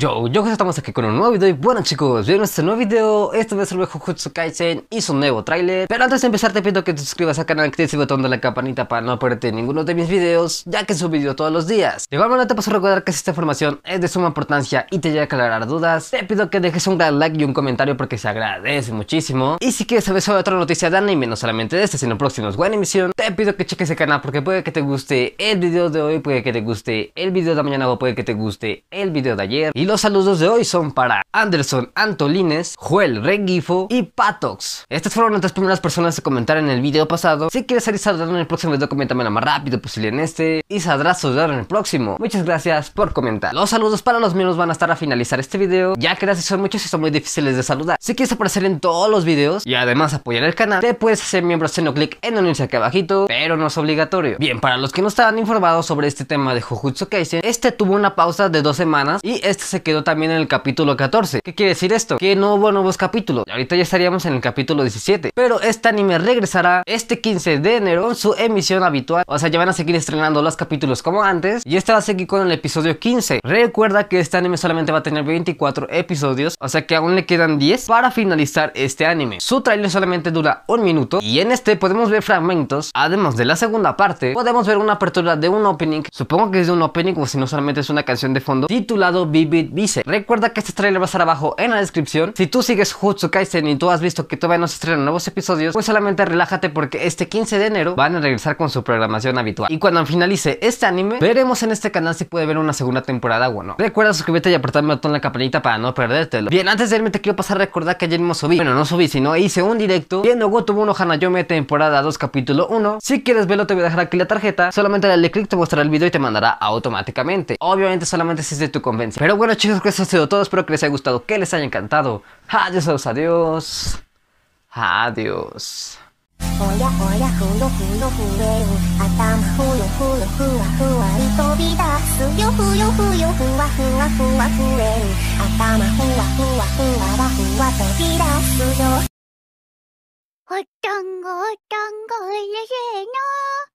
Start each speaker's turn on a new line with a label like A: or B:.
A: Yo estamos aquí con un nuevo video y bueno chicos, vieron este nuevo video, esta vez sobre Jujutsu Kaisen y su nuevo tráiler. Pero antes de empezar te pido que te suscribas al canal, que actives el botón de la campanita para no perderte ninguno de mis videos, ya que subo video todos los días. De igual manera te paso a recordar que si esta información es de suma importancia y te llega a aclarar dudas, te pido que dejes un gran like y un comentario porque se agradece muchísimo. Y si quieres saber sobre otra noticia de anime, no solamente de este sino próximos buena emisión, te pido que cheques el canal porque puede que te guste el video de hoy, puede que te guste el video de mañana o puede que te guste el video de ayer. Y los saludos de hoy son para Anderson Antolines, Joel Regifo y Patox. Estas fueron las tres primeras personas que comentaron en el video pasado. Si quieres salir saludando en el próximo video, coméntame lo más rápido posible en este y saldrás saludado en el próximo. Muchas gracias por comentar. Los saludos para los míos van a estar a finalizar este video, ya que gracias son muchos y son muy difíciles de saludar. Si quieres aparecer en todos los videos y además apoyar el canal, te puedes hacer miembro haciendo clic en unirse aquí abajito, pero no es obligatorio. Bien, para los que no estaban informados sobre este tema de Jujutsu Kaisen, este tuvo una pausa de 2 semanas y este se quedó también en el capítulo 14. ¿Qué quiere decir esto? Que no hubo nuevos capítulos. Ahorita ya estaríamos en el capítulo 17. Pero este anime regresará este 15 de enero con su emisión habitual. O sea, ya van a seguir estrenando los capítulos como antes. Y este va a seguir con el episodio 15. Recuerda que este anime solamente va a tener 24 episodios. O sea que aún le quedan 10 para finalizar este anime. Su trailer solamente dura 1 minuto. Y en este podemos ver fragmentos. Además de la segunda parte, podemos ver una apertura de un opening. Supongo que es de un opening o si no solamente es una canción de fondo titulado Vivid Vice. Recuerda que este trailer va a estar abajo en la descripción. Si tú sigues Jujutsu Kaisen y tú has visto que todavía no se estrenan nuevos episodios, pues solamente relájate porque este 15 de enero van a regresar con su programación habitual. Y cuando finalice este anime, veremos en este canal si puede ver una segunda temporada o no. Recuerda suscribirte y apretar el botón de la campanita para no perdértelo. Bien, antes de irme te quiero pasar a recordar que ayer mismo subí, bueno no subí, sino hice un directo viendo Gotobu no Hanayome temporada 2 capítulo 1. Si quieres verlo te voy a dejar aquí la tarjeta, solamente dale clic, te mostrará el video y te mandará automáticamente. Obviamente solamente si es de tu conveniencia. Pero bueno chicos, que eso ha sido todo, espero que les haya gustado, que les haya encantado. Adiós, adiós. Adiós.
B: おやおやふよふよふえる頭ふよふよふわふわり飛び出すよふよふよふわふわふわふえる頭ふわふわふわらふわ飛び出すよおっとんごおっとんごいれせーの